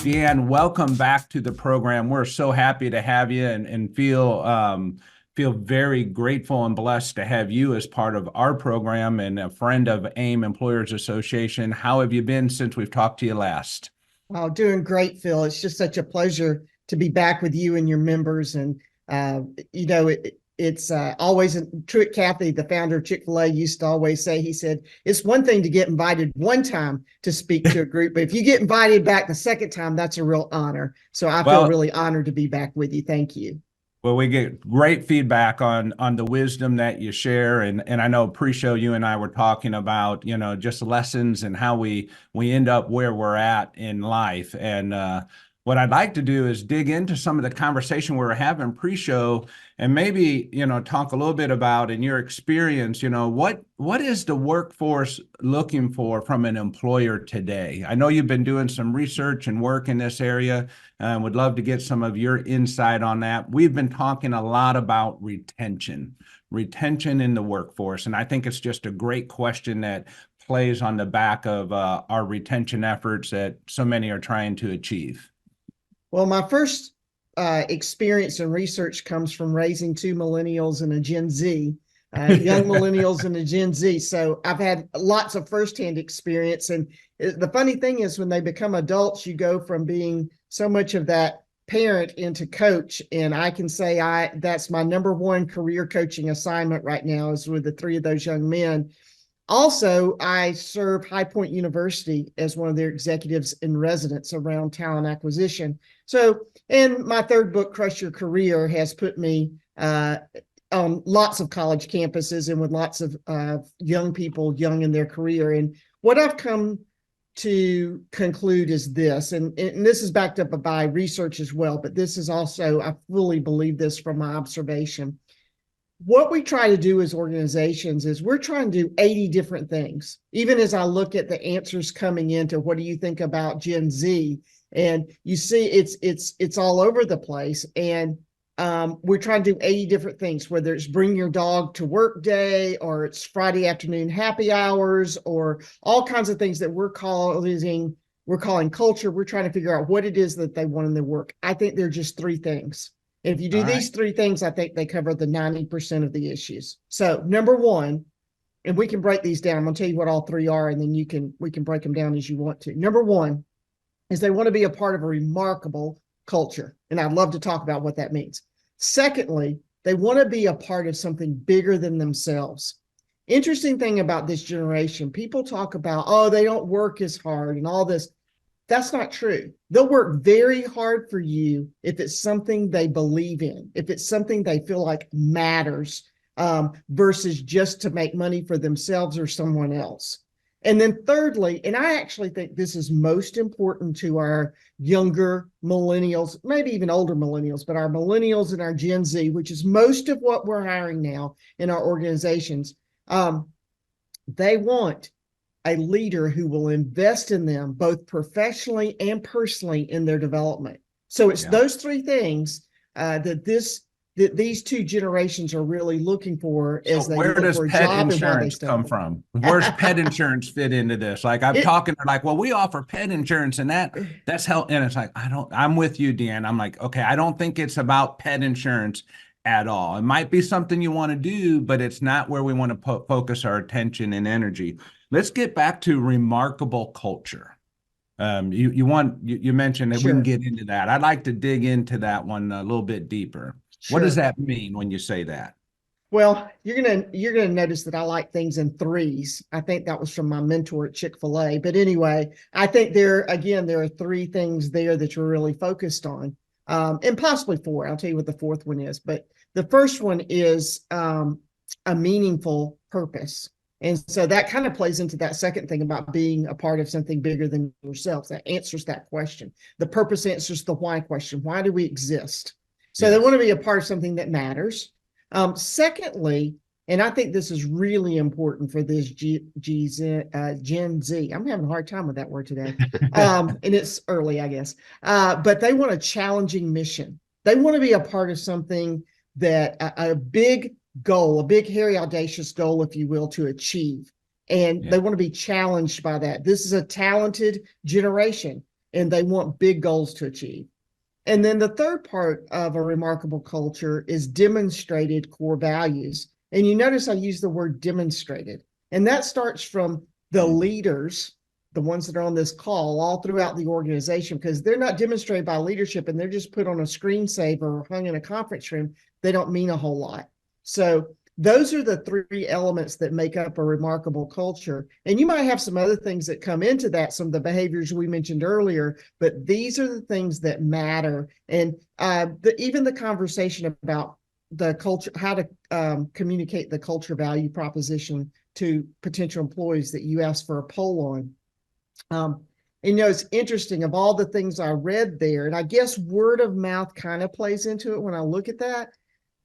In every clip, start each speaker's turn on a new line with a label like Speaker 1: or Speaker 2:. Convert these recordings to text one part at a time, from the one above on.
Speaker 1: Dee Ann, welcome back to the program. We're so happy to have you and feel very grateful and blessed to have you as part of our program and a friend of AIM Employers Association. How have you been since we've talked to you last?
Speaker 2: Oh, doing great, Phil. It's just such a pleasure to be back with you and your members. And, uh, it's always Truett Cathy, the founder of Chick-fil-A, used to always say, he said, it's one thing to get invited one time to speak to a group, but if you get invited back the second time, that's a real honor. So I feel
Speaker 1: Well,
Speaker 2: really honored to be back with you. Thank you.
Speaker 1: well, we get great feedback on the wisdom that you share, and I know pre-show you and I were talking about just lessons and how we end up where we're at in life. And what I'd like to do is dig into some of the conversation we were having pre-show, and maybe talk a little bit about in your experience, what is the workforce looking for from an employer today? I know you've been doing some research and work in this area. Would love to get some of your insight on that. We've been talking a lot about retention in the workforce, and I think it's just a great question that plays on the back of our retention efforts that so many are trying to achieve.
Speaker 2: Well, my first experience and research comes from raising two millennials and a Gen Z, young millennials and a Gen Z. So I've had lots of firsthand experience. And the funny thing is, when they become adults, you go from being so much of that parent into coach. And I can say that's my number one career coaching assignment right now, is with the three of those young men. Also, I serve High Point University as one of their executives in residence around talent acquisition. So, and my third book, Crush Your Career, has put me on lots of college campuses and with lots of young people young in their career. And what I've come to conclude is this, and this is backed up by research as well, but this is also, I fully believe this from my observation. What we try to do as organizations is we're trying to do 80 different things. Even as I look at the answers coming into what do you think about Gen Z, and you see it's all over the place. And we're trying to do 80 different things, whether it's bring your dog to work day, or it's Friday afternoon happy hours, or all kinds of things that we're calling culture. We're trying to figure out what it is that they want in their work. I think they're just three things. If you do
Speaker 1: All right.
Speaker 2: these three things, I think they cover the 90% of the issues. So number one, and we can break these down. I'm going to tell you what all three are, and then we can break them down as you want to. Number one is they want to be a part of a remarkable culture. And I'd love to talk about what that means. Secondly, they want to be a part of something bigger than themselves. Interesting thing about this generation, people talk about, oh, they don't work as hard and all this. That's not true. They'll work very hard for you if it's something they believe in, if it's something they feel like matters, versus just to make money for themselves or someone else. And then thirdly, and I actually think this is most important to our younger millennials, maybe even older millennials, but our millennials and our Gen Z, which is most of what we're hiring now in our organizations, they want a leader who will invest in them both professionally and personally in their development. So it's those three things that these two generations are really looking for
Speaker 1: So
Speaker 2: as they
Speaker 1: where
Speaker 2: look
Speaker 1: does
Speaker 2: for a
Speaker 1: pet
Speaker 2: job and why they
Speaker 1: insurance come
Speaker 2: start.
Speaker 1: from? Where's pet insurance fit into this? Like I'm
Speaker 2: It,
Speaker 1: talking, they're like, well, we offer pet insurance and that's how, and it's like, I'm with you, Dee Ann. I'm like, okay, I don't think it's about pet insurance at all. It might be something you want to do, but it's not where we want to focus our attention and energy. Let's get back to remarkable culture. You mentioned that we can
Speaker 2: sure,
Speaker 1: get into that. I'd like to dig into that one a little bit deeper. What does
Speaker 2: sure.
Speaker 1: that mean when you say that?
Speaker 2: Well, you're gonna notice that I like things in threes. I think that was from my mentor at Chick-fil-A. But anyway, I think there are three things there that you're really focused on, and possibly four. I'll tell you what the fourth one is. But the first one is a meaningful purpose. And so that kind of plays into that second thing about being a part of something bigger than yourself. That answers that question. The purpose answers the why question. Why do we exist? So they want
Speaker 1: Yes.
Speaker 2: to be a part of something that matters. Secondly, and I think this is really important for this Gen Z. I'm having a hard time with that word today. And it's early, I guess. But they want a challenging mission. They want to be a part of something that a big goal, a big, hairy, audacious goal, if you will, to achieve. And
Speaker 1: Yeah.
Speaker 2: they want to be challenged by that. This is a talented generation. and they want big goals to achieve. And then the third part of a remarkable culture is demonstrated core values. And you notice I use the word demonstrated, and that starts from the leaders, the ones that are on this call, all throughout the organization, because they're not demonstrated by leadership and they're just put on a screensaver or hung in a conference room. They don't mean a whole lot. So those are the three elements that make up a remarkable culture. And you might have some other things that come into that, some of the behaviors we mentioned earlier, but these are the things that matter. And even the conversation about the culture, how to communicate the culture value proposition to potential employees that you asked for a poll on. And it's interesting, of all the things I read there, and I guess word of mouth kind of plays into it when I look at that,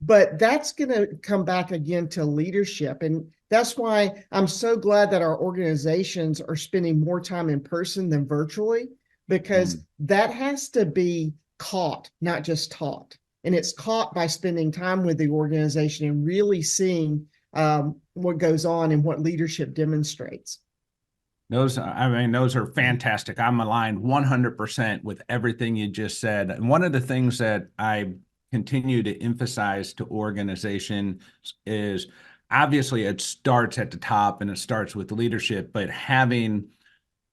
Speaker 2: but that's going to come back again to leadership. And that's why I'm so glad that our organizations are spending more time in person than virtually, because that has to be caught, not just taught. And it's caught by spending time with the organization and really seeing what goes on and what leadership demonstrates.
Speaker 1: Those are fantastic. I'm aligned 100% with everything you just said. And one of the things that I continue to emphasize to organization is, obviously it starts at the top and it starts with leadership, but having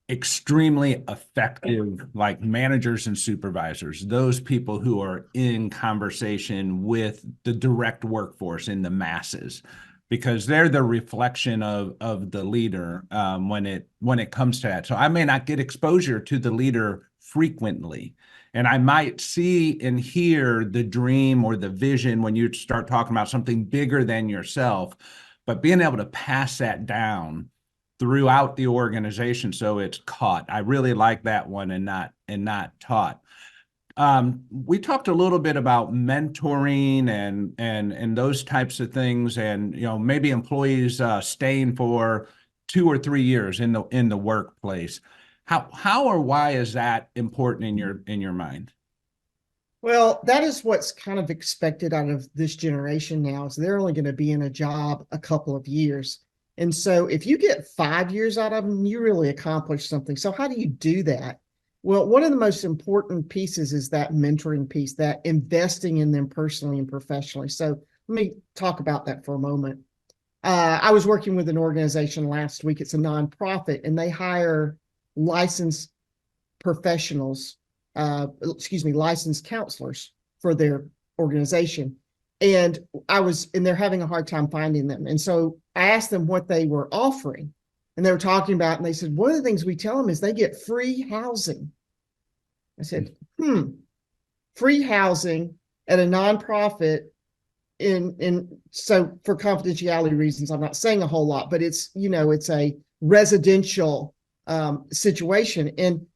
Speaker 1: extremely effective like managers and supervisors, those people who are in conversation with the direct workforce in the masses, because they're the reflection of the leader when it comes to that. So I may not get exposure to the leader frequently, and I might see and hear the dream or the vision when you start talking about something bigger than yourself, but being able to pass that down throughout the organization so it's caught. I really like that one, and not taught. We talked a little bit about mentoring and those types of things, and maybe employees staying for 2 or 3 years in the workplace. How or why is that important in your mind?
Speaker 2: Well, that is what's kind of expected out of this generation now, is they're only going to be in a job a couple of years. And so if you get 5 years out of them, you really accomplished something. So how do you do that? Well, one of the most important pieces is that mentoring piece, that investing in them personally and professionally. So let me talk about that for a moment. I was working with an organization last week. It's a nonprofit, and they hire licensed professionals, licensed counselors for their organization. And they're having a hard time finding them. And so I asked them what they were offering, and they were talking about, and they said, one of the things we tell them is they get free housing. I said, free housing at a nonprofit so for confidentiality reasons, I'm not saying a whole lot, but it's a residential situation. And,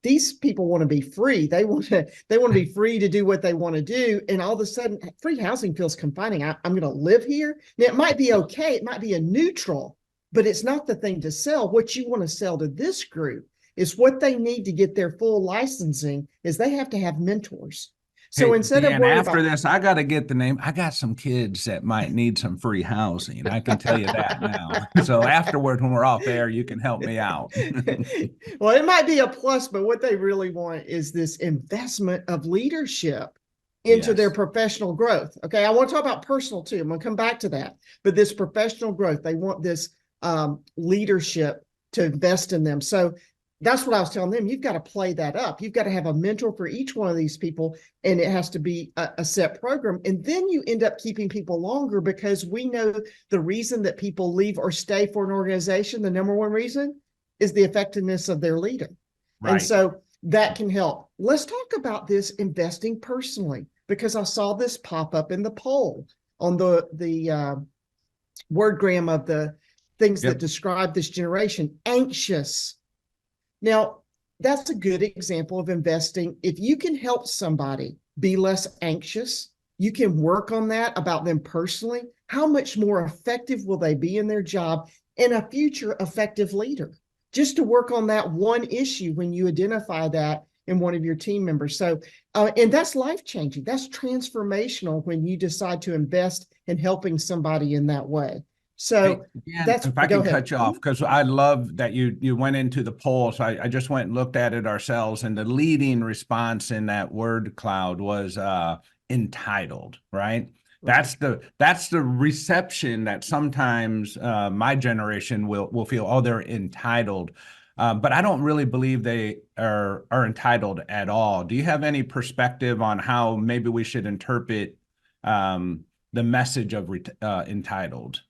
Speaker 2: these people want to be free. They want to be free to do what they want to do. And all of a sudden, free housing feels confining. I'm going to live here. Now, it might be okay. It might be a neutral, but it's not the thing to sell. What you want to sell to this group is what they need to get their full licensing is they have to have mentors. So instead of worrying
Speaker 1: after this, I got to get the name. I got some kids that might need some free housing. I can tell you that now. So afterward, when we're off air, you can help me out.
Speaker 2: Well, it might be a plus, but what they really want is this investment of leadership into their professional growth. Okay, I want to talk about personal too. I'm going to come back to that. But this professional growth, they want this leadership to invest in them. So that's what I was telling them. You've got to play that up. You've got to have a mentor for each one of these people, and it has to be a set program. And then you end up keeping people longer, because we know the reason that people leave or stay for an organization, the number one reason is the effectiveness of their leader. Right. And so that can help. Let's talk about this investing personally, because I saw this pop up in the poll on the wordgram of the things that describe this generation. Anxious. Now, that's a good example of investing. If you can help somebody be less anxious, you can work on that about them personally. How much more effective will they be in their job and a future effective leader? Just to work on that one issue when you identify that in one of your team members. So, and that's life-changing. That's transformational when you decide to invest in helping somebody in that way.
Speaker 1: Hey,
Speaker 2: So
Speaker 1: Dan,
Speaker 2: that's,
Speaker 1: if I
Speaker 2: go
Speaker 1: can
Speaker 2: ahead.
Speaker 1: cut you off, because I love that you went into the poll. So I just went and looked at it ourselves, and the leading response in that word cloud was entitled, right?
Speaker 2: Right.
Speaker 1: That's the reception that sometimes my generation will feel, oh, they're entitled. But I don't really believe they are entitled at all. Do you have any perspective on how maybe we should interpret the message of entitled?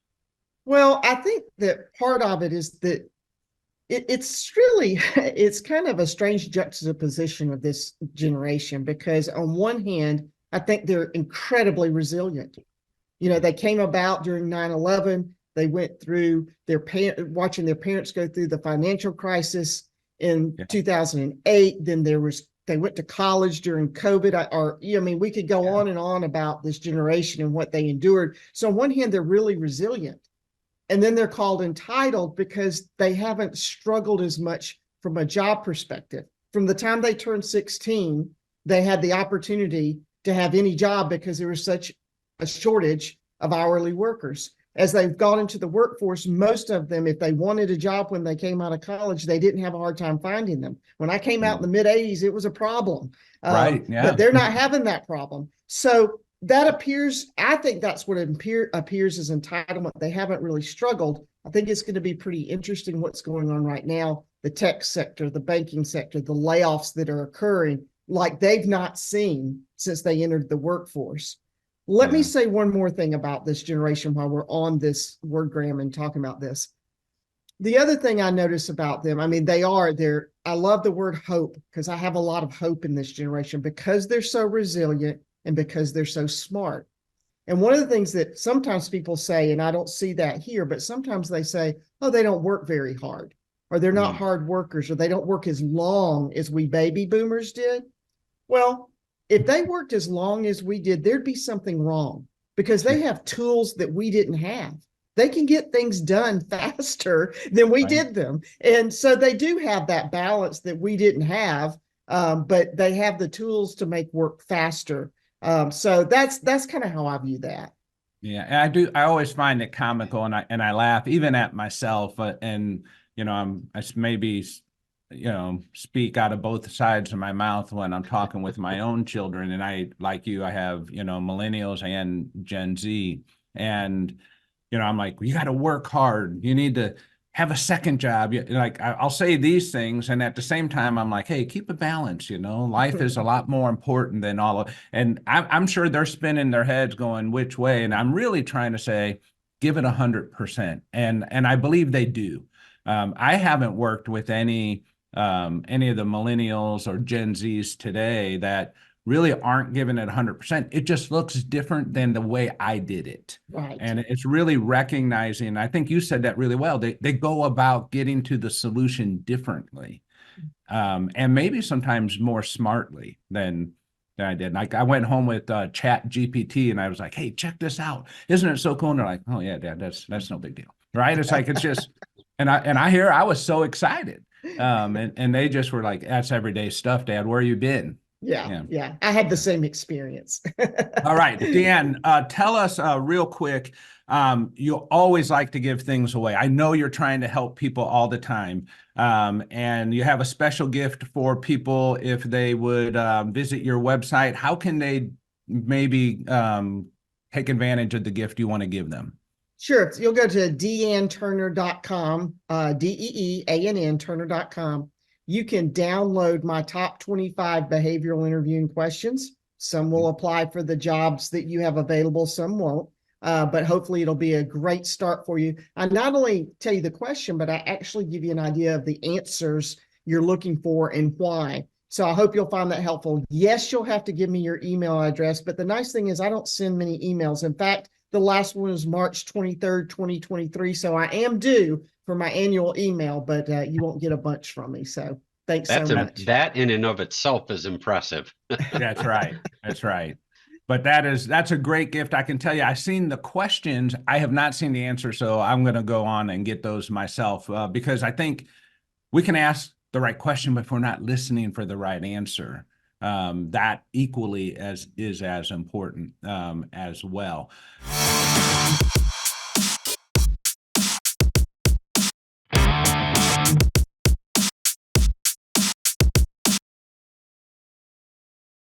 Speaker 2: Well, I think that part of it is that it's really it's kind of a strange juxtaposition of this generation because on one hand, I think they're incredibly resilient. You know, they came about during 9/11. They went through watching their parents go through the financial crisis in
Speaker 1: Yeah.
Speaker 2: 2008. Then they went to college during COVID. I mean, we could go
Speaker 1: Yeah.
Speaker 2: on and on about this generation and what they endured. So on one hand, they're really resilient. And then they're called entitled because they haven't struggled as much from a job perspective. From the time they turned 16, they had the opportunity to have any job because there was such a shortage of hourly workers. As they've gone into the workforce, most of them, if they wanted a job when they came out of college, they didn't have a hard time finding them. When I came out in the mid 80s, it was a problem.
Speaker 1: Right. Yeah.
Speaker 2: But they're not having that problem. So that appears, I think that's what appears as entitlement. They haven't really struggled. I think it's going to be pretty interesting what's going on right now. The tech sector, the banking sector, the layoffs that are occurring like they've not seen since they entered the workforce. Let me
Speaker 1: Yeah.
Speaker 2: say one more thing about this generation while we're on this wordgram and talking about this. The other thing I notice about them, I mean, I love the word hope because I have a lot of hope in this generation because they're so resilient and because they're so smart. And one of the things that sometimes people say, and I don't see that here, but sometimes they say, oh, they don't work very hard, or they're not
Speaker 1: Mm.
Speaker 2: hard workers, or they don't work as long as we baby boomers did. Well, if they worked as long as we did, there'd be something wrong because they have tools that we didn't have. They can get things done faster than we
Speaker 1: Right.
Speaker 2: did them. And so they do have that balance that we didn't have, but they have the tools to make work faster. So that's kind of how I view that.
Speaker 1: Yeah, and I do. I always find it comical, and I laugh even at myself. And maybe speak out of both sides of my mouth when I'm talking with my own children. And I, like you, I have millennials and Gen Z, and I'm like, you got to work hard. You need to have a second job. Like I'll say these things, and at the same time, I'm like, hey, keep a balance. Life is a lot more important than all of. And I'm sure they're spinning their heads, going which way. And I'm really trying to say, give it 100%. And I believe they do. I haven't worked with any of the millennials or Gen Zs today that really aren't giving it 100%. It just looks different than the way I did it.
Speaker 2: Right.
Speaker 1: And it's really recognizing, I think you said that really well. They go about getting to the solution differently, and maybe sometimes more smartly than I did. Like I went home with Chat GPT and I was like, hey, check this out. Isn't it so cool? And they're like, oh yeah, Dad, that's no big deal. Right. It's like it's just I was so excited. And they just were like, that's everyday stuff, Dad. Where you been?
Speaker 2: Yeah.
Speaker 1: Yeah.
Speaker 2: Yeah. I had the same experience.
Speaker 1: All right, Dee Ann, tell us real quick. You always like to give things away. I know you're trying to help people all the time, and you have a special gift for people if they would visit your website. How can they maybe take advantage of the gift you want to give them?
Speaker 2: Sure. You'll go to deeannturner.com, DEEANN Turner.com. You can download my top 25 behavioral interviewing questions. Some will apply for the jobs that you have available, some won't. But hopefully it'll be a great start for you. I not only tell you the question, but I actually give you an idea of the answers you're looking for and why. So I hope you'll find that helpful. Yes, you'll have to give me your email address, but the nice thing is I don't send many emails. In fact, the last one is March 23rd, 2023. So I am due for my annual email, but you won't get a bunch from me. So thanks so much.
Speaker 3: That in and of itself is impressive.
Speaker 1: That's right. That's right. But that's a great gift. I can tell you, I've seen the questions. I have not seen the answer, so I'm going to go on and get those myself because I think we can ask the right question, but if we're not listening for the right answer, that equally is as important as well.